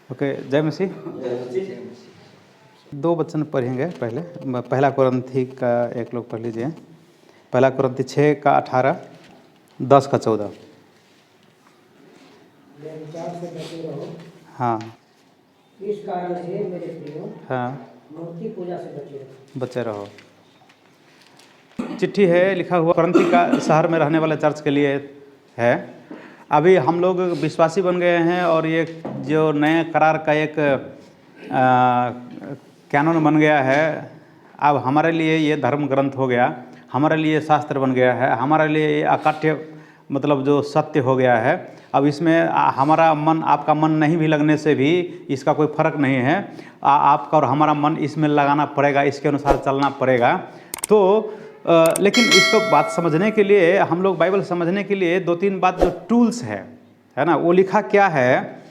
Okay, जय मसीह। दो वचन पढ़ेंगे। पहला कुरिन्थी का एक लोग पढ़ लीजिए। पहला कुरिन्थी 6 का 18, 10 का 14। हाँ, इस कारण से मेरे प्रियो, हाँ, मूर्ति पूजा से बचे रहो। चिट्ठी है लिखा हुआ कुरिन्थी का शहर में रहने वाले चर्च के लिए है। अभी हम लोग विश्वासी बन गए हैं और ये जो नए करार का एक कैनन बन गया है। अब हमारे लिए ये धर्म ग्रंथ हो गया, हमारे लिए शास्त्र बन गया है, हमारे लिए ये अकाट्य मतलब जो सत्य हो गया है। अब इसमें हमारा मन आपका मन नहीं भी लगने से भी इसका कोई फ़र्क नहीं है। आपका और हमारा मन इसमें लगाना पड़ेगा, इसके अनुसार चलना पड़ेगा। तो लेकिन इसको बात समझने के लिए हम लोग बाइबल समझने के लिए 2-3 बात जो टूल्स है ना, वो लिखा क्या है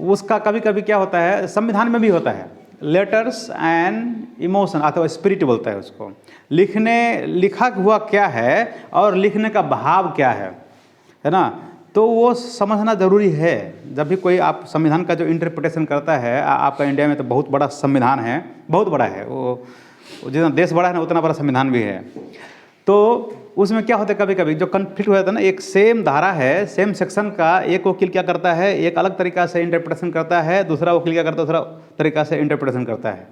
उसका कभी कभी क्या होता है, संविधान में भी होता है, लेटर्स एंड इमोशन अथवा स्पिरिट बोलता है उसको। लिखा हुआ क्या है और लिखने का भाव क्या है ना, तो वो समझना ज़रूरी है। जब भी कोई आप संविधान का जो इंटरप्रिटेशन करता है, आपका इंडिया में तो बहुत बड़ा संविधान है, बहुत बड़ा है वो जितना देश बड़ा है ना उतना बड़ा संविधान भी है। तो उसमें क्या होता है, कभी कभी जो कन्फ्लिक्ट हो जाता है ना, एक सेम धारा है, सेम सेक्शन का एक वकील क्या करता है, एक अलग तरीका से इंटरप्रिटेशन करता है, दूसरा वकील क्या करता है, दूसरा तरीका से इंटरप्रिटेशन करता है।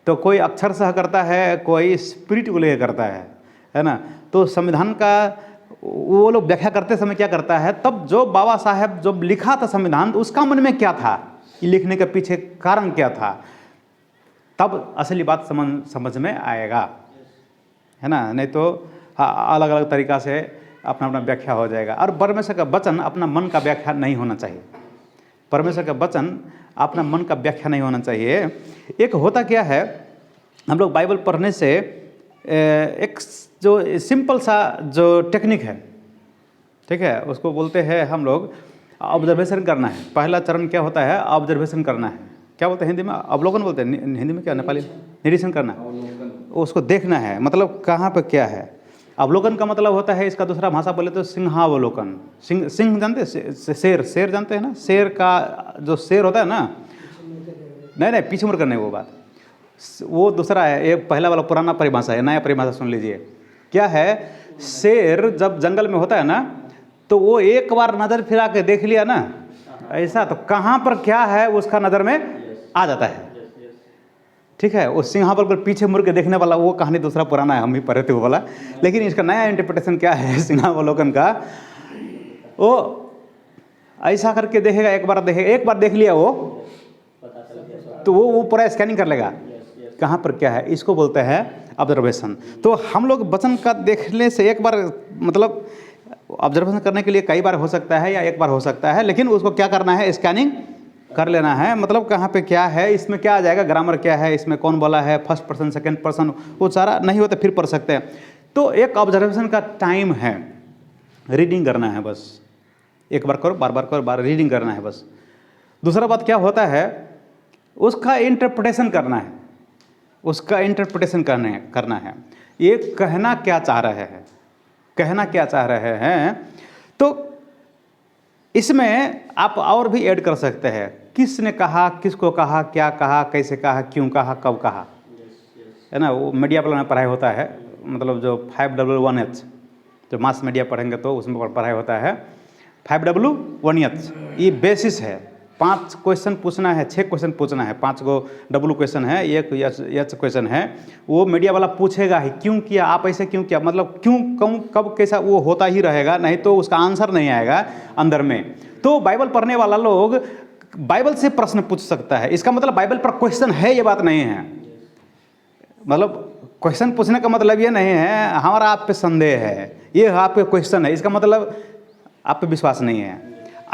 तो कोई अक्षर सह करता है, कोई स्पिरिट को लेकर करता है ना। तो संविधान का वो लोग व्याख्या करते समय क्या करता है, तब जो बाबा साहब जो लिखा था संविधान, उसका मन में क्या था, लिखने के पीछे कारण क्या था, तब असली बात समझ में आएगा, है ना। नहीं तो अलग अलग तरीका से अपना अपना व्याख्या हो जाएगा। और परमेश्वर का वचन अपना मन का व्याख्या नहीं होना चाहिए। परमेश्वर का वचन अपना मन का व्याख्या नहीं होना चाहिए। एक होता क्या है, हम लोग बाइबल पढ़ने से एक जो सिंपल सा जो टेक्निक है, ठीक है, उसको बोलते हैं हम लोग ऑब्जर्वेशन करना है। पहला चरण क्या होता है, ऑब्जर्वेशन करना है। क्या बोलते हैं हिंदी में, अवलोकन बोलते हैं, हिंदी में क्या, नेपाली निरीक्षण करना, उसको देखना है, मतलब कहाँ पे क्या है। अवलोकन का मतलब होता है, इसका दूसरा भाषा बोले तो सिंहावलोकन। सिंह जानते हैं, शेर जानते हैं ना, शेर का जो शेर होता है ना, नहीं पीछे मुड़ कर नहीं, वो बात वो दूसरा है। ये पहला वाला पुराना परिभाषा है, नया परिभाषा सुन लीजिए। क्या है, शेर जब जंगल में होता है ना, तो वो एक बार नज़र फिरा के देख लिया ना ऐसा, तो कहाँ पर क्या है उसका नज़र में आ जाता है, ठीक है। वो सिंहावल पर पीछे मुड़ के देखने वाला वो कहानी दूसरा पुराना है, हम भी पढ़े थे वो वाला। लेकिन इसका नया इंटरप्रिटेशन क्या है सिंहावलोकन का, वो ऐसा करके देखेगा, एक बार देख लिया वो, तो वो पूरा स्कैनिंग कर लेगा कहाँ पर क्या है। इसको बोलते हैं ऑब्जर्वेशन। तो हम लोग वचन का देखने से एक बार, मतलब ऑब्जर्वेशन करने के लिए कई बार हो सकता है या एक बार हो सकता है, लेकिन उसको क्या करना है, स्कैनिंग कर लेना है। मतलब कहाँ पे क्या है, इसमें क्या आ जाएगा, ग्रामर क्या है, इसमें कौन बोला है, फर्स्ट पर्सन सेकंड पर्सन, वो सारा नहीं होता फिर पढ़ सकते हैं। तो एक ऑब्जर्वेशन का टाइम है, रीडिंग करना है बस, एक बार करो, बार करो, बार रीडिंग करना है बस। दूसरा बात क्या होता है, उसका इंटरप्रिटेशन करना है, उसका इंटरप्रिटेशन करना है। ये कहना क्या चाह रहे हैं, तो इसमें आप और भी ऐड कर सकते हैं। किसने कहा, किसको कहा, क्या कहा, कैसे कहा, क्यों कहा, कब कहा, है ना। वो मीडिया प्लान में पढ़ाई होता है, मतलब जो 5W1H, जो मास मीडिया पढ़ेंगे तो उसमें पढ़ाई होता है 5W1H। ये बेसिस है। 5 क्वेश्चन पूछना है, 6 क्वेश्चन पूछना है, 5 गो W क्वेश्चन है, एक H क्वेश्चन है। वो मीडिया वाला पूछेगा ही, क्यों किया, आप ऐसे क्यों किया, मतलब क्यों, कब कैसा, वो होता ही रहेगा, नहीं तो उसका आंसर नहीं आएगा अंदर में। तो बाइबल पढ़ने वाला लोग बाइबल से प्रश्न पूछ सकता है। इसका मतलब बाइबल पर क्वेश्चन है ये बात नहीं है। मतलब क्वेश्चन पूछने का मतलब ये नहीं है हमारा आप पे संदेह है, ये आप पे क्वेश्चन है, इसका मतलब आप पे विश्वास नहीं है।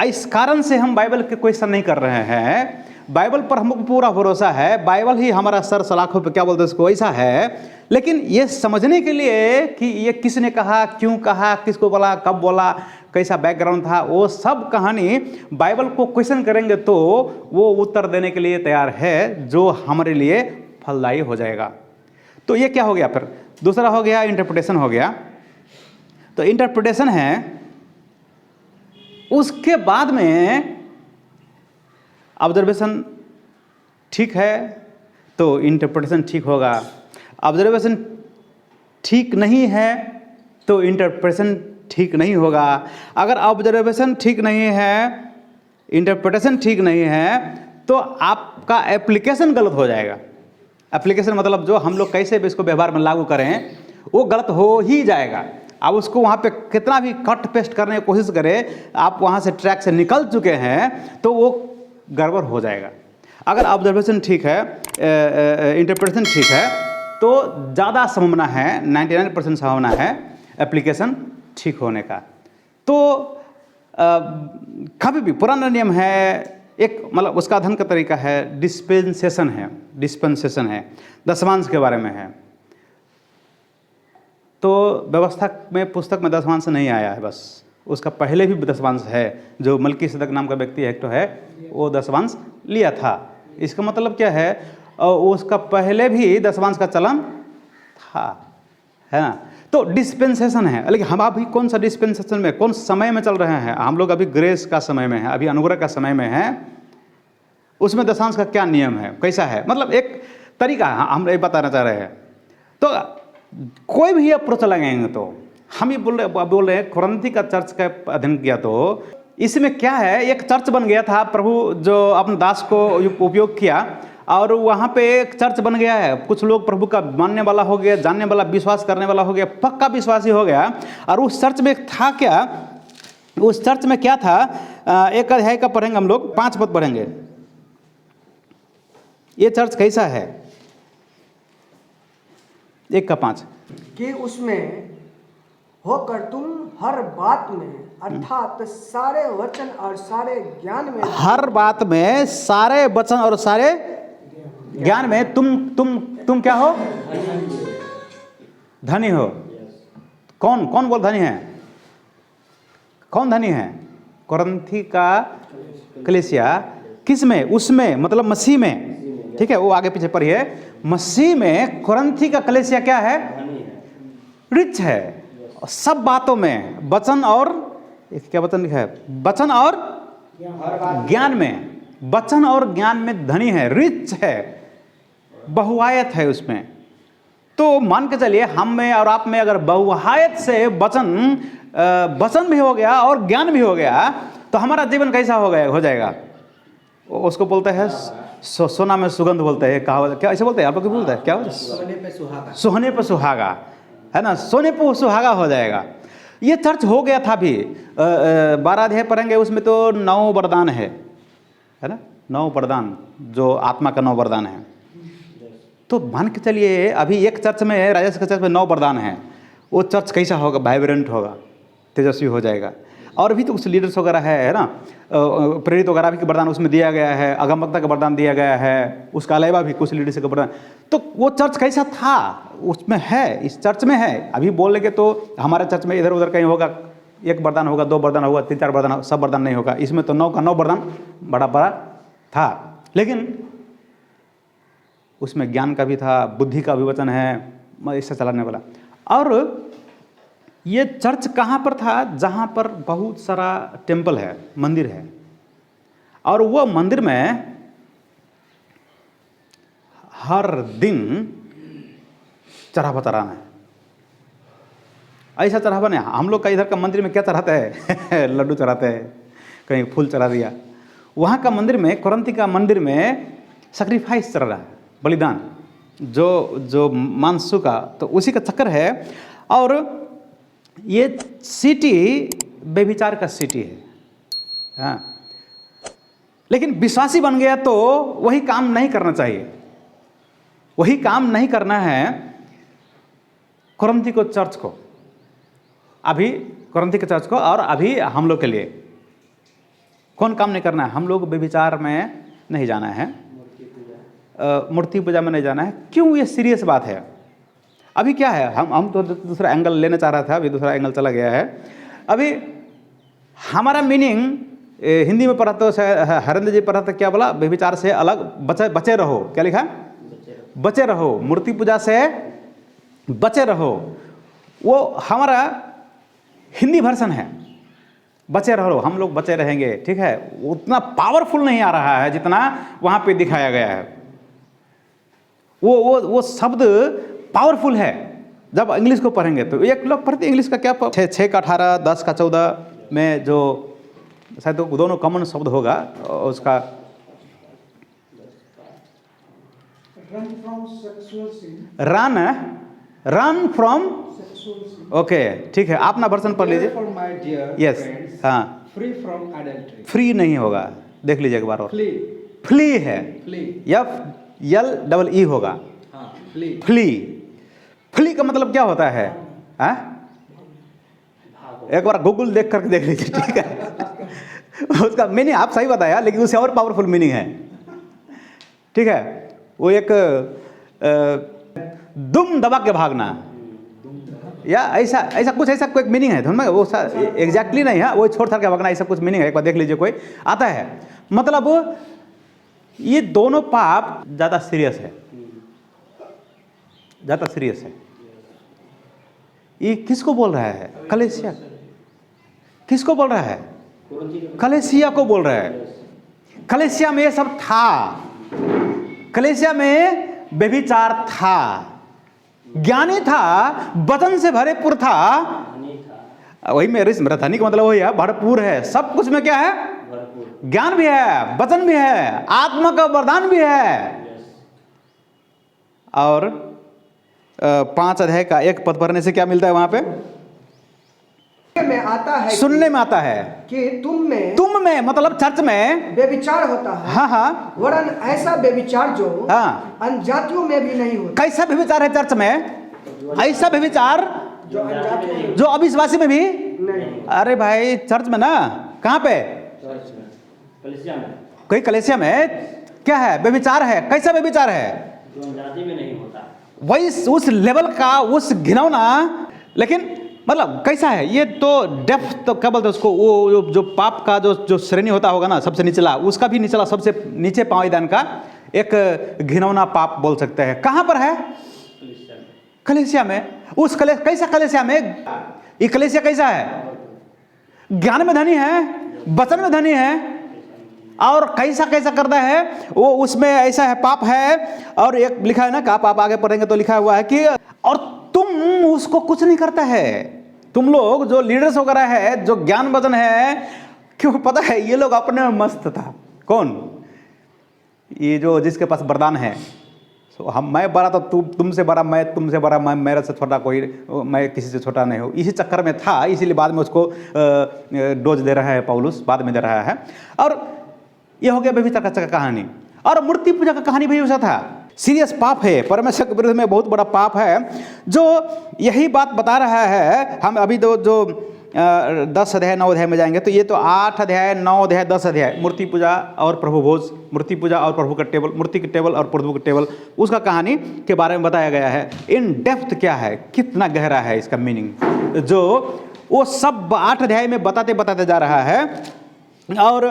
इस कारण से हम बाइबल के क्वेश्चन नहीं कर रहे हैं। बाइबल पर हमको पूरा भरोसा है, बाइबल ही हमारा सर सलाखों पे क्या बोलते हैं उसको, ऐसा है। लेकिन ये समझने के लिए कि ये किसने कहा, क्यों कहा, किसको बोला, कब बोला, कैसा बैकग्राउंड था, वो सब कहानी बाइबल को क्वेश्चन करेंगे तो वो उत्तर देने के लिए तैयार है, जो हमारे लिए फलदायी हो जाएगा। तो ये क्या हो गया, फिर दूसरा हो गया इंटरप्रिटेशन हो गया। तो इंटरप्रिटेशन है, उसके बाद में ऑब्जर्वेशन ठीक है तो इंटरप्रिटेशन ठीक होगा, ऑब्जर्वेशन ठीक नहीं है तो इंटरप्रिटेशन ठीक नहीं होगा। अगर ऑब्जर्वेशन ठीक नहीं है, इंटरप्रिटेशन ठीक नहीं है, तो आपका एप्लीकेशन गलत हो जाएगा। एप्लीकेशन मतलब जो हम लोग कैसे भी इसको व्यवहार में लागू करें वो गलत हो ही जाएगा। आप उसको वहाँ पे कितना भी कट पेस्ट करने की कोशिश करें, आप वहाँ से ट्रैक से निकल चुके हैं तो वो गड़बड़ हो जाएगा। अगर ऑब्जर्वेशन ठीक है, इंटरप्रिटेशन ठीक है, तो ज़्यादा संभावना है, 99% संभावना है एप्लीकेशन ठीक होने का। तो कभी भी पुराना नियम है, एक मतलब उसका अध्ययन का तरीका है डिस्पेंसेशन है, दशमांश के बारे में है। तो व्यवस्था में पुस्तक में दशमांश नहीं आया है, बस उसका पहले भी दशमांश है। जो मल्कीसदक नाम का व्यक्ति एक तो है, वो दशमांश लिया था। इसका मतलब क्या है, उसका पहले भी दशमांश का चलन था, है ना। तो डिस्पेंसेशन है, लेकिन हम अभी कौन सा डिस्पेंसेशन में, कौन समय में चल रहे हैं? हम लोग अभी ग्रेस का समय में है, अभी अनुग्रह का समय में है। उसमें दशांश का क्या नियम है, कैसा है, मतलब एक तरीका हम ये बताना चाह रहे हैं। तो कोई भी अप्रोच लगाएंगे तो हम ये बोल रहे हैं कुरिन्थी का चर्च का अध्ययन किया तो इसमें क्या है, एक चर्च बन गया था, प्रभु जो अपने दास को उपयोग किया और वहाँ पे एक चर्च बन गया है। कुछ लोग प्रभु का मानने वाला हो गया, जानने वाला, विश्वास करने वाला हो गया, पक्का विश्वासी हो गया। और उस चर्च में था क्या, उस चर्च में क्या था, एक अध्याय का पढ़ेंगे हम लोग, 5 पद पढ़ेंगे। ये चर्च कैसा है, 1 का 5 कि उसमें होकर तुम हर बात में अर्थात सारे वचन और सारे ज्ञान में, हर बात में, सारे वचन और सारे ज्ञान में तुम क्या हो, धनी हो। कौन कौन बोल धनी है, कौन धनी है? कुरिन्थी का कलीसिया। किस में? उसमें, मतलब मसीह में, ठीक है, वो आगे पीछे पढ़िए। मसीह में कुरिन्थी का कलीसिया क्या है, रिच है सब बातों में, वचन और क्या वचन लिखा है, वचन और ज्ञान में, वचन और ज्ञान में धनी है, रिच है, बहुआयत है उसमें। तो मान के चलिए हम में और आप में अगर बहुआयत से वचन भी हो गया और ज्ञान भी हो गया तो हमारा जीवन कैसा हो जाएगा? उसको बोलते हैं सोना में सुगंध बोलते हैं, कहावत क्या ऐसे बोलते हैं, आप लोग बोलते हैं क्या? सोने पे सुहागा, है ना, सोने पे सुहागा हो जाएगा। ये चर्च हो गया था भी। 12 अध्याय पढ़ेंगे, उसमें तो 9 वरदान है ना, 9 वरदान, जो आत्मा का 9 वरदान है। तो मान के चलिए अभी एक चर्च में, राजेश के चर्च में 9 वरदान है, वो चर्च कैसा होगा? वाइब्रेंट होगा, तेजस्वी हो जाएगा। और भी तो कुछ लीडर्स वगैरह है ना, प्रेरित वगैरह भी के वरदान उसमें दिया गया है, अगमवक्ता का वरदान दिया गया है, उसका अलावा भी कुछ लीडर्स का वरदान। तो वो चर्च कैसा था उसमें है, इस चर्च में है। अभी बोलेंगे तो हमारे चर्च में इधर उधर कहीं होगा, 1 वरदान होगा, 2 वरदान होगा, 3-4 वरदान, सब वरदान नहीं होगा। इसमें तो 9 का 9 वरदान बड़ा बड़ा था, लेकिन उसमें ज्ञान का भी था, बुद्धि का भी वचन है, इससे चलाने वाला। और ये चर्च कहाँ पर था? जहाँ पर बहुत सारा टेम्पल है, मंदिर है, और वो मंदिर में हर दिन चढ़ावा चढ़ाना है। ऐसा चढ़ावा नहीं, हम लोग का इधर का मंदिर में क्या चढ़ाते हैं लड्डू चढ़ाते हैं, कहीं फूल चढ़ा दिया। वहाँ का मंदिर में, कुरिन्थी का मंदिर में सैक्रिफाइस चल रहा है, बलिदान, जो मांसू का, तो उसी का चक्कर है। और ये सिटी व्यभिचार का सिटी है, हाँ। लेकिन विश्वासी बन गया तो वही काम नहीं करना चाहिए, वही काम नहीं करना है कुरिन्थी को चर्च को, अभी कुरिन्थी के चर्च को, और अभी हम लोग के लिए कौन काम नहीं करना है? हम लोग व्यभिचार में नहीं जाना है, मूर्ति पूजा में नहीं जाना है। क्यों? ये सीरियस बात है। अभी क्या है, हम तो दूसरा एंगल लेना चाह रहा था, अभी दूसरा एंगल चला गया है। अभी हमारा मीनिंग हिंदी में पढ़ा तो हरेंद्र जी पढ़ा तो क्या बोला, व्यभिचार से अलग बचे रहो, क्या लिखा? बचे रहो, मूर्ति पूजा से बचे रहो। वो हमारा हिंदी वर्षन है, बचे रहो, हम लोग बचे रहेंगे, ठीक है, उतना पावरफुल नहीं आ रहा है जितना वहाँ पे दिखाया गया है। वो शब्द पावरफुल है। जब इंग्लिश को पढ़ेंगे तो एक लोग पढ़ते इंग्लिश का क्या 6 का 18, 10 का 14 में जो शायद तो दोनों कॉमन शब्द होगा उसका रन फ्रॉम ओके, ठीक है, आप ना वर्जन पढ़ लीजिए। यस, हाँ, फ्री फ्रॉम एडल्ट्री। फ्री नहीं होगा, देख लीजिए एक बार और। फ्ली है, FLE होगा। फ्ली, फ्ली का मतलब क्या होता है? एक बार गूगल देख करके देख लीजिए, ठीक है। उसका मीनिंग आप सही बताया, लेकिन उससे और पावरफुल मीनिंग है, ठीक है। वो एक दुम दबा के भागना या ऐसा कुछ, ऐसा कोई मीनिंग है, समझ में? वो एग्जैक्टली नहीं है, वो छोड़ छाड़ के भागना, ऐसा कुछ मीनिंग है। एक बार देख लीजिए, कोई आता है। मतलब ये दोनों पाप ज़्यादा सीरियस है, ज़्यादा सीरियस है। ये किसको बोल रहा है? कलीसिया। किसको बोल रहा है? कलीसिया को बोल रहा है। कलीसिया में ये सब था, कलीसिया में व्यभिचार था, ज्ञानी था, वचन से भरे पुर था। वही मेरे धनी का मतलब वही है, भरपूर है। सब कुछ में क्या है? ज्ञान भी है, वचन भी है, आत्मा का वरदान भी है। और 5 अध्याय का 1 पद पढ़ने से क्या मिलता है वहां पे? में आता है, सुनने में आता है कि तुम में मतलब चर्च में व्यभिचार होता है। हाँ हाँ, वरन ऐसा व्यभिचार जो हाँ, अन्य जातियों में भी नहीं होता। कैसा व्यभिचार है चर्च में? ऐसा व्यभिचार जो अविश्वासी में भी नहीं। अरे भाई, चर्च में ना, कहाँ पे? कलीसिया में। कोई कलीसिया में क्या है? व्यभिचार है। कैसा व्यभिचार है? जो जाति में नहीं होता। वही उस लेवल का, उस घिनौना, लेकिन मतलब कैसा है ये? तो डेप्थ, तो क्या बोलते हैं उसको, वो जो पाप का जो श्रेणी होता होगा ना, सबसे निचला, उसका भी निचला, सबसे नीचे पाँवदान का एक घिनौना पाप बोल सकते हैं। कहाँ पर है? कलीसिया में। उस कैसा कलीसिया में? ये कलीसिया कैसा है? ज्ञान में धनी है, वचन में धनी है, और कैसा कैसा करता है वो, उसमें ऐसा है, पाप है। और एक लिखा है ना, का आप आगे पढ़ेंगे तो लिखा हुआ है कि और तुम उसको कुछ नहीं करता है। तुम लोग जो लीडर्स वगैरह है, जो ज्ञान वचन है, क्यों पता है ये लोग अपने में मस्त था। कौन? ये जो जिसके पास वरदान है, मैं बड़ा तो तुमसे बड़ा, मैं तुमसे बड़ा, मैं मेरे से छोटा कोई, मैं किसी से छोटा नहीं हूँ। इसी चक्कर में था, इसीलिए बाद में उसको डोज दे रहा है पौलुस, बाद में दे रहा है। और ये हो गया व्यभिचार का कहानी। और मूर्ति पूजा का कहानी भी वैसा था। सीरियस पाप है, परमेश्वर के विरुद्ध में बहुत बड़ा पाप है, जो यही बात बता रहा है। हम अभी जो 10 अध्याय 9 अध्याय में जाएंगे तो ये तो 8 अध्याय 9 अध्याय 10 अध्याय मूर्ति पूजा और प्रभु भोज, मूर्ति पूजा और प्रभु का टेबल, मूर्ति के टेबल और प्रभु का टेबल, उसका कहानी के बारे में बताया गया है। इन डेप्थ क्या है, कितना गहरा है इसका मीनिंग, जो वो सब 8 अध्याय में बताते बताते जा रहा है। और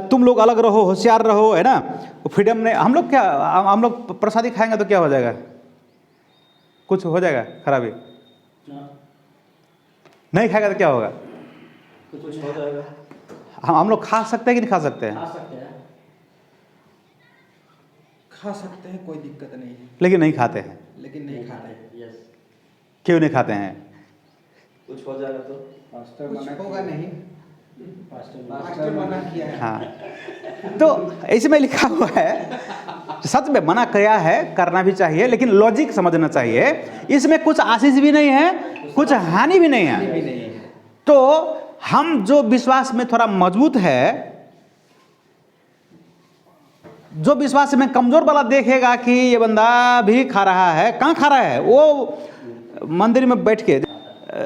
तुम लोग अलग रहो, होशियार रहो, है ना, फ्रीडम ने हम लोग क्या, हम लोग प्रसादी खाएंगे तो क्या हो जाएगा? कुछ हो जाएगा खराबी? नहीं खाएगा तो क्या होगा? कुछ हो जाएगा। हम लोग खा सकते हैं कि नहीं खा सकते हैं? खा सकते हैं, खा सकते हैं, कोई दिक्कत नहीं है, लेकिन नहीं खाते हैं। लेकिन नहीं खाते। यस। क्यों नहीं खाते हैं? कुछ हो जाएगा तो कुछ होगा नहीं, पास्टर मना किया है। हाँ, तो इसमें लिखा हुआ है, सच में मना किया है, करना भी चाहिए, लेकिन लॉजिक समझना चाहिए। इसमें कुछ आशीष भी नहीं है, कुछ हानि भी नहीं है। तो हम जो विश्वास में थोड़ा मजबूत है, जो विश्वास में कमजोर वाला देखेगा कि ये बंदा भी खा रहा है, कहाँ खा रहा है? वो मंदिर में बैठ के,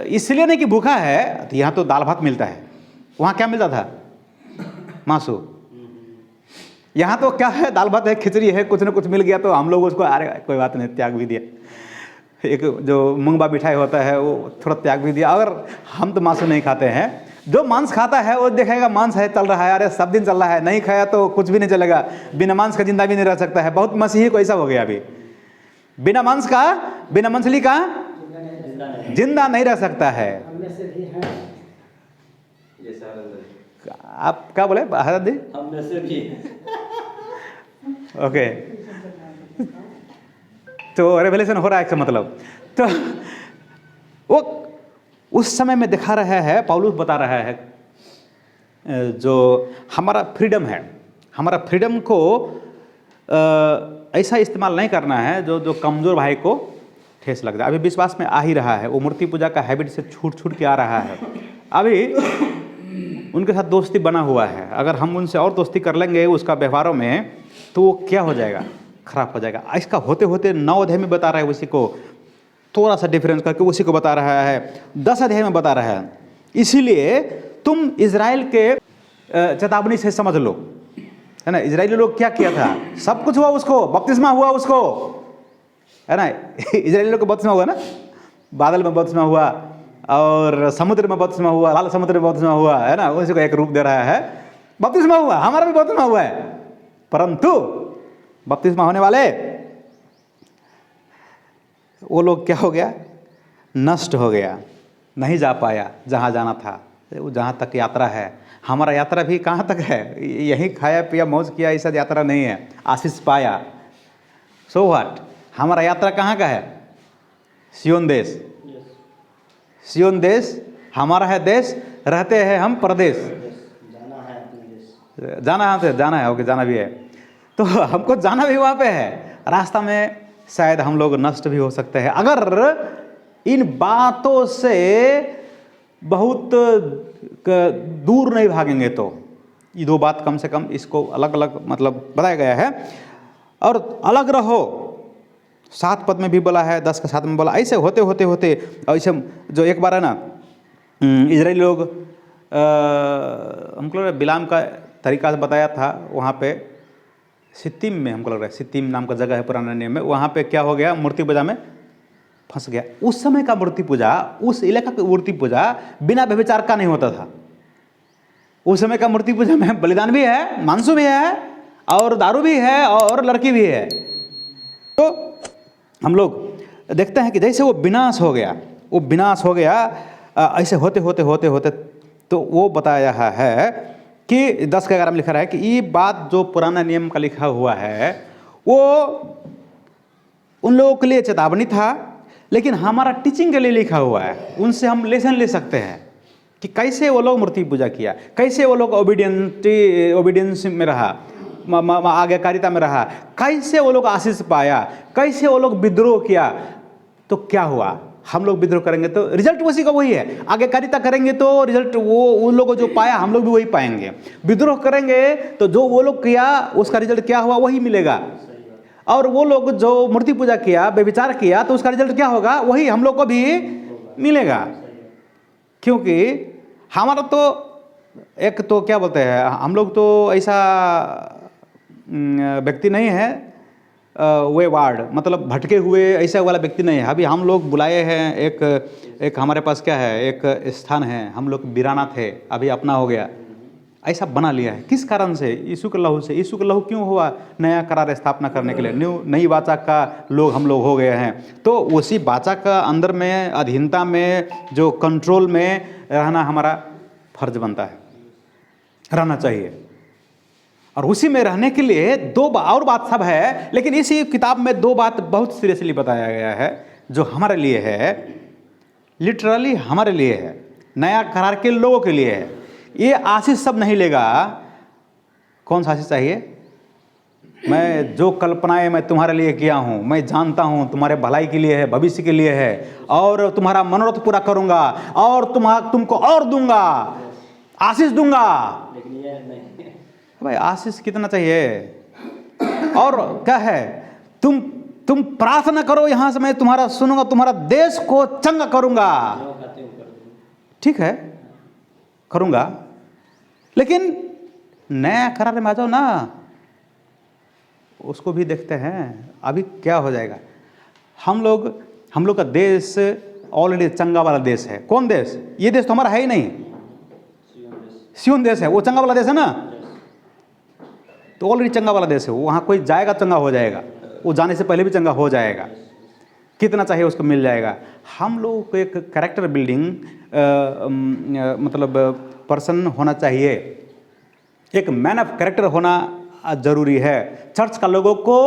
इसलिए नहीं कि भूखा है, तो यहाँ तो दाल भात मिलता है, वहाँ क्या मिलता था? मांसू। यहाँ तो क्या है? दाल भात है, खिचड़ी है, कुछ ना कुछ मिल गया तो हम लोग उसको अरे कोई बात नहीं, त्याग भी दिया। एक जो मूंगबा मिठाई होता है वो थोड़ा त्याग भी दिया। अगर हम तो मांस नहीं खाते हैं, जो मांस खाता है वो देखेगा मांस है, चल रहा है, अरे सब दिन चल रहा है, नहीं खाया तो कुछ भी नहीं चलेगा, बिना मांस का जिंदा भी नहीं रह सकता है। बहुत मसीही को ऐसा हो गया अभी, बिना मांस का, बिना मछली का जिंदा नहीं रह सकता है। हमने से भी है ये सारा आप क्या बोले हजरत दी? हम में से भी ओके, तो रेवलेशन हो रहा है इसका मतलब। तो वो उस समय में दिखा रहा है, पौलुस बता रहा है जो हमारा फ्रीडम है, हमारा फ्रीडम को ऐसा इस्तेमाल नहीं करना है जो कमज़ोर भाई को ठेस लग जाए। अभी विश्वास में आ ही रहा है, वो मूर्ति पूजा का हैबिट से छूट के आ रहा है, अभी उनके साथ दोस्ती बना हुआ है। अगर हम उनसे और दोस्ती कर लेंगे उसका व्यवहारों में, तो वो क्या हो जाएगा, खराब हो जाएगा। इसका होते होते 9 अध्याय में बता रहा है, उसी को थोड़ा सा डिफरेंस करके उसी को बता रहा है, 10 अध्याय में बता रहा है। इसीलिए तुम इजराइल के चेतावनी से समझ लो, है ना। इजरायली लोग क्या किया था, सब कुछ हुआ उसको, बपतिस्मा हुआ उसको, है ना। इजरायली लोग को बपतिस्मा हुआ ना, बादल में बपतिस्मा हुआ और समुद्र में बपतिस्मा हुआ, लाल समुद्र में बपतिस्मा हुआ, है ना। उसी को एक रूप दे रहा है, बपतिस्मा हुआ, हमारा भी बपतिस्मा हुआ है। परंतु बपतिस्मा होने वाले वो लोग क्या हो गया, नष्ट हो गया, नहीं जा पाया जहाँ जाना था। वो जहाँ तक यात्रा है, हमारा यात्रा भी कहाँ तक है, यहीं खाया पिया मौज किया, ऐसा यात्रा नहीं है। आशीष पाया, सो व्हाट, हमारा यात्रा कहाँ का है, सियोन देश। सियोन देश हमारा है देश, रहते हैं हम परदेश, जाना है अपने देश, जाना है, ओके, जाना भी है। तो हमको जाना भी वहाँ पे है, रास्ता में शायद हम लोग नष्ट भी हो सकते हैं अगर इन बातों से बहुत दूर नहीं भागेंगे। तो ये 2 बात कम से कम इसको अलग अलग मतलब बताया गया है। और अलग रहो 7 पद में भी बोला है, 10 के 7 में बोला। ऐसे होते होते होते ऐसे जो एक बार है ना, इजरायली लोग हमको लग रहा है बिलाम का तरीका से बताया था, वहाँ पे सित्तीम में, हमको लग रहा है सित्तीम नाम का जगह है पुराना नियम में, वहाँ पे क्या हो गया, मूर्ति पूजा में फंस गया। उस समय का मूर्ति पूजा, उस इलाका की मूर्ति पूजा बिना व्यभिचार का नहीं होता था। उस समय का मूर्ति पूजा में बलिदान भी है, मांसू भी है, और दारू भी है, और लड़की भी है। तो हम लोग देखते हैं कि जैसे वो विनाश हो गया, वो विनाश हो गया, ऐसे होते होते होते होते तो वो बताया है कि 10 के 11 में लिखा रहा है कि ये बात जो पुराना नियम का लिखा हुआ है वो उन लोगों के लिए चेतावनी था, लेकिन हमारा टीचिंग के लिए लिखा हुआ है। उनसे हम लेसन ले सकते हैं कि कैसे वो लोग मूर्ति पूजा किया, कैसे वो लोग ओबीडियंस में रहा, आज्ञाकारिता में रहा, कैसे वो लोग आशीष पाया, कैसे वो लोग विद्रोह किया। तो क्या हुआ, हम लोग विद्रोह करेंगे तो रिजल्ट उसी का वही है, आज्ञाकारिता करेंगे तो रिजल्ट वो उन लोगों जो पाया हम लोग भी वही पाएंगे। विद्रोह करेंगे तो जो वो लोग किया उसका रिजल्ट क्या हुआ वही मिलेगा, और वो लोग जो मूर्ति पूजा किया, व्यभिचार किया, तो उसका रिजल्ट क्या होगा वही हम लोग को भी मिलेगा। क्योंकि हमारा तो एक तो क्या बोलते हैं, हम लोग तो ऐसा व्यक्ति नहीं है वे वार्ड मतलब भटके हुए ऐसा वाला व्यक्ति नहीं है। अभी हम लोग बुलाए हैं, एक हमारे पास क्या है, एक स्थान है, हम लोग वीराना थे, अभी अपना हो गया, ऐसा बना लिया है। किस कारण से, यीशु के लहू से। यीशु के लहू क्यों हुआ, नया करार स्थापना करने के लिए, नई वाचा का लोग हम लोग हो गए हैं। तो उसी वाचा का अंदर में, अधीनता में, जो कंट्रोल में रहना हमारा फर्ज बनता है, रहना चाहिए। और उसी में रहने के लिए 2 और बात सब है, लेकिन इसी किताब में 2 बात बहुत सीरियसली बताया गया है जो हमारे लिए है, लिटरली हमारे लिए है, नया करार के लोगों के लिए है। ये आशीष सब नहीं लेगा। कौन सा आशीष चाहिए, मैं जो कल्पनाएं मैं तुम्हारे लिए किया हूँ, मैं जानता हूँ तुम्हारे भलाई के लिए है, भविष्य के लिए है, और तुम्हारा मनोरथ पूरा करूँगा, और तुमको और दूंगा, आशीष दूंगा। लेकिन ये नहीं, भाई आशीष कितना चाहिए, और क्या है, तुम प्रार्थना करो, यहाँ से मैं तुम्हारा सुनूंगा, तुम्हारा देश को चंगा करूँगा। जो कहते हो कर दूँ। ठीक है, करूँगा, लेकिन नया करार में आ जाओ ना, उसको भी देखते हैं अभी क्या हो जाएगा। हम लोग का देश ऑलरेडी चंगा वाला देश है। कौन देश, ये देश तो हमारा है ही नहीं, सियोन देश है, वो चंगा वाला देश है ना, तो ऑलरेडी चंगा वाला देश है। वहाँ कोई जाएगा चंगा हो जाएगा, वो जाने से पहले भी चंगा हो जाएगा, कितना चाहिए उसको मिल जाएगा। हम लोग को एक कैरेक्टर बिल्डिंग मतलब पर्सन होना चाहिए, एक मैन ऑफ कैरेक्टर होना जरूरी है। चर्च का लोगों को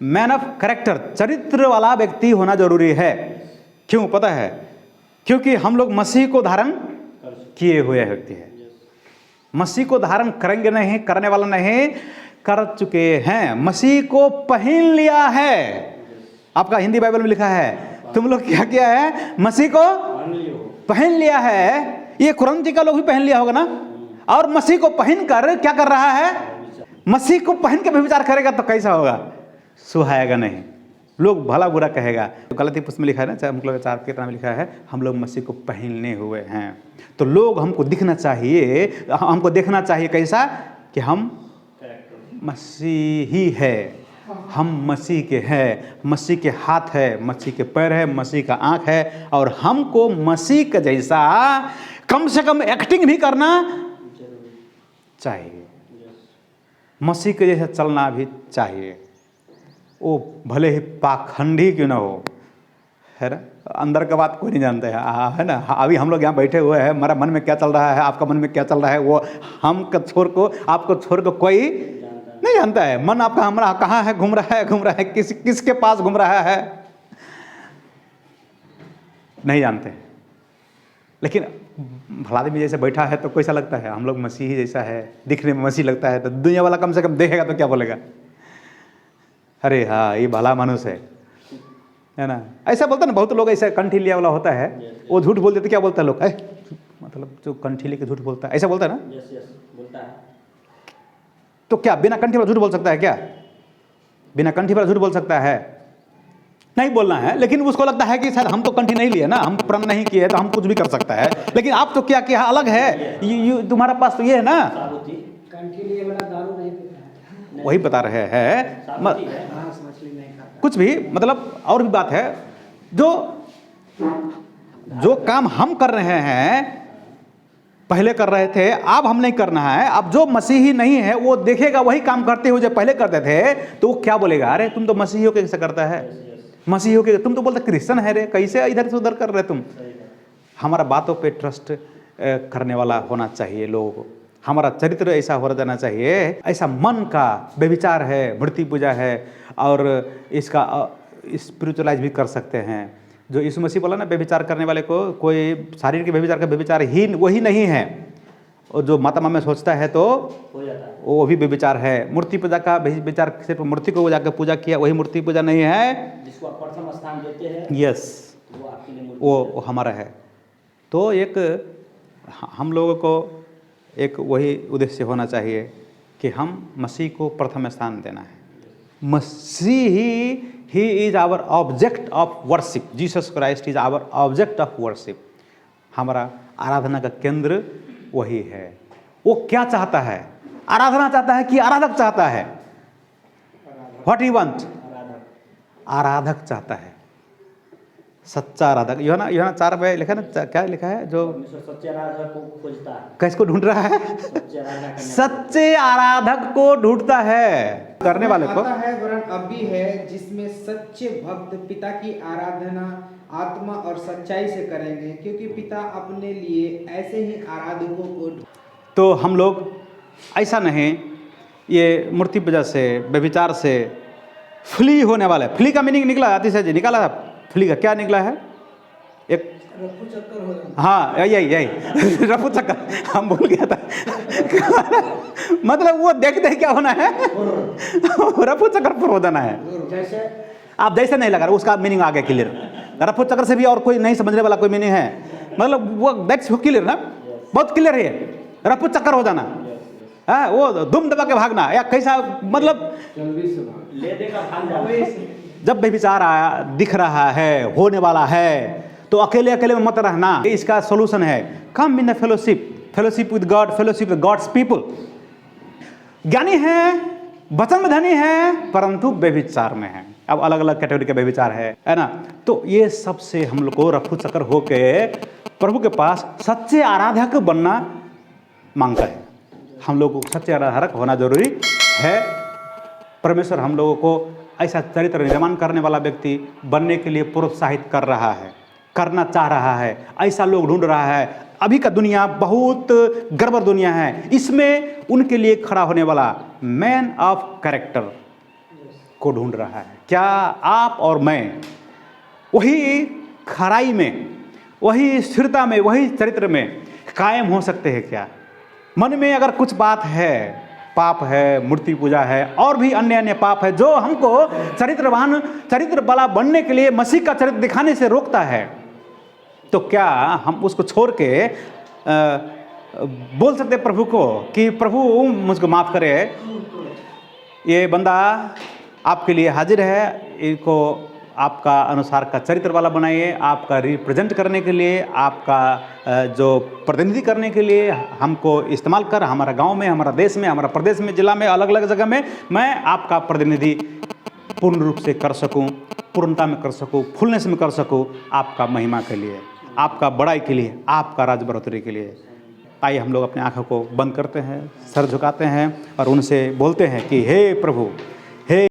मैन ऑफ कैरेक्टर, चरित्र वाला व्यक्ति होना जरूरी है। क्यों पता है? क्योंकि हम लोग मसीह को धारण किए हुए व्यक्ति हैं। मसीह को धारण करेंगे नहीं, करने वाला नहीं, कर चुके हैं। मसीह को पहन लिया है। आपका हिंदी बाइबल में लिखा है, तुम लोग क्या किया है? मसीह को पहन लिया है। ये कुरंती का लोग भी पहन लिया होगा ना। और मसीह को पहन कर क्या कर रहा है? मसीह को पहन के व्यभिचार करेगा तो कैसा होगा? सुहाएगा नहीं, लोग भला बुरा कहेगा। तो गलती पुस्तक में लिखा है ना, चाहे हम लोग 4 किताब में लिखा है, हम लोग मसीह को पहनने हुए हैं। तो लोग हमको दिखना चाहिए, हमको देखना चाहिए कैसा? कि हम मसीही है, हम मसीह के हैं, मसीह के हाथ है, मसीह के पैर है, मसीह का आँख है। और हमको मसीह का जैसा कम से कम एक्टिंग भी करना चाहिए, मसीह के जैसा चलना भी चाहिए। वो भले ही पाखंडी क्यों ना हो, है ना। अंदर का बात कोई नहीं जानता है ना। अभी हम लोग यहाँ बैठे हुए हैं, हमारा मन में क्या चल रहा है, आपका मन में क्या चल रहा है, वो हम को छोड़ को, आपको छोड़ को कोई नहीं जानता है। मन आपका हमारा कहाँ है, घूम रहा है, किसके पास घूम रहा है, नहीं जानते। लेकिन भला आदमी जैसे बैठा है तो कैसा लगता है? हम लोग मसीही जैसा है, दिखने में मसीह लगता है। तो दुनिया वाला कम से कम देखेगा तो क्या बोलेगा? अरे हाँ, ये भला मनुष्य है ना। ऐसा बोलता ना, बहुत लोग ऐसा कंठी लिया वाला होता है, वो झूठ बोल देते। क्या बोलता है लोग? मतलब जो कंठी लेके झूठ बोलता है, ऐसा बोलता है ना। बोलता है। तो क्या बिना कंठी वाला झूठ बोल सकता है? क्या बिना कंठी वाला झूठ बोल सकता है? नहीं बोलना है। लेकिन उसको लगता है कि शायद हम तो कंठी नहीं लिए ना, हम प्रण नहीं किए, तो हम कुछ भी कर सकता है। लेकिन आप तो क्या किया अलग है, तुम्हारा पास तो ये है ना, कंठी लिए बड़ा दारू नहीं पीता है। वही बता रहे हैं। मछली नहीं खाता कुछ भी मतलब और भी बात है। जो काम हम कर रहे हैं, पहले कर रहे थे, अब हम नहीं करना है। अब जो मसीही नहीं है वो देखेगा वही काम करते हुए जो पहले करते थे, तो वो क्या बोलेगा? अरे तुम तो मसीही हो के कैसे करता है, मसीही हो के तुम तो बोलते क्रिश्चियन है रे, कैसे इधर से उधर कर रहे तुम। हमारा बातों पे ट्रस्ट करने वाला होना चाहिए लोगों को। हमारा चरित्र ऐसा हो जाना चाहिए। ऐसा मन का व्यभिचार है, मूर्ति पूजा है, और इसका स्पिरिचुअलाइज भी कर सकते हैं। जो यीशु मसीह बोला ना, व्यभिचार करने वाले को कोई शारीरिक व्यभिचार का व्यभिचार ही वही नहीं है। और जो माता में सोचता है तो हो जाता है, वो भी व्यभिचार है। मूर्ति पूजा का व्यभिचार सिर्फ मूर्ति को जाकर पूजा किया, वही मूर्ति पूजा नहीं है। जिसको आप प्रथम स्थान देते हैं, यस, वो आपके लिए मूर्ति वो हमारा है। तो एक हम लोगों को एक वही उद्देश्य होना चाहिए कि हम मसीह को प्रथम स्थान देना है। मसीह he is our object of worship. Jesus Christ is our object of worship. हमारा आराधना का केंद्र वही है। वो क्या चाहता है? आराधना चाहता है कि आराधक चाहता है? What he want? आराधक चाहता है, सच्चा आराधक। यूहन्ना 4 में लिखा ना, क्या लिखा है? जो सच्चे आराधक को खोजता है। किसको ढूंढ रहा है? सच्चे आराधना करने सच्चे आराधक को ढूंढता है, करने वाले को। आता है वरन अभी है, जिसमें सच्चे भक्त पिता की आराधना आत्मा और सच्चाई से करेंगे, क्योंकि पिता अपने लिए ऐसे ही आराधकों को। तो हम लोग ऐसा नहीं, ये मूर्ति पूजा से, व्यभिचार से फ्ली होने वाला है। फ्ली का मीनिंग निकला, आतिश जी निकाला था। फ्ली का क्या निकला है? एक रफू चक्कर हो जाता हाँ, यही रफू चक्कर, हम भूल गया था। मतलब वो देखते क्या होना है, रफू चक्कर पर हो जाना है। है। जैसे आप जैसे नहीं लगा रहा, उसका मीनिंग आगे क्लियर। रफू चक्कर से भी और कोई नहीं समझने वाला कोई मीनिंग है? मतलब वो दैट्स क्लियर ना, बहुत क्लियर है। रफू चक्कर हो जाना है, वो दुम दबा के भागना, या कैसा मतलब ले देगा, भाग जाना। जब व्यभिचार आया दिख रहा है, होने वाला है, तो अकेले अकेले में मत रहना। इसका सॉल्यूशन है, come in fellowship with God, fellowship with God's people. ज्ञानी है, वचन में धनी है, परंतु व्यभिचार में है। अब अलग अलग कैटेगरी का व्यभिचार है ना। तो ये सबसे हम लोग को रफू चक्कर होके प्रभु के पास सच्चे आराधक बनना मांगता है। हम लोग को सच्चे आराधक होना जरूरी है। परमेश्वर हम लोगों को ऐसा चरित्र निर्माण करने वाला व्यक्ति बनने के लिए प्रोत्साहित कर रहा है, करना चाह रहा है। ऐसा लोग ढूंढ रहा है। अभी का दुनिया बहुत गड़बड़ दुनिया है, इसमें उनके लिए खड़ा होने वाला मैन ऑफ कैरेक्टर को ढूंढ रहा है। क्या आप और मैं वही खराई में, वही स्थिरता में, वही चरित्र में कायम हो सकते हैं क्या? मन में अगर कुछ बात है, पाप है, मूर्ति पूजा है, और भी अन्य अन्य पाप है जो हमको चरित्र वाला बनने के लिए, मसीह का चरित्र दिखाने से रोकता है, तो क्या हम उसको छोड़ के बोल सकते प्रभु को कि प्रभु मुझको माफ़ करे, ये बंदा आपके लिए हाजिर है, इनको आपका अनुसार का चरित्र वाला बनाइए, आपका रिप्रेजेंट करने के लिए, आपका जो प्रतिनिधि करने के लिए हमको इस्तेमाल कर, हमारा गांव में, हमारा देश में, हमारा प्रदेश में, जिला में, अलग अलग जगह में मैं आपका प्रतिनिधि पूर्ण रूप से कर सकूं, पूर्णता में कर सकूं, फुलनेस में कर सकूं, आपका महिमा के लिए, आपका बड़ाई के लिए, आपका राज बढ़ोतरी के लिए। आइए हम लोग अपने आँखों को बंद करते हैं, सर झुकाते हैं और उनसे बोलते हैं कि हे प्रभु,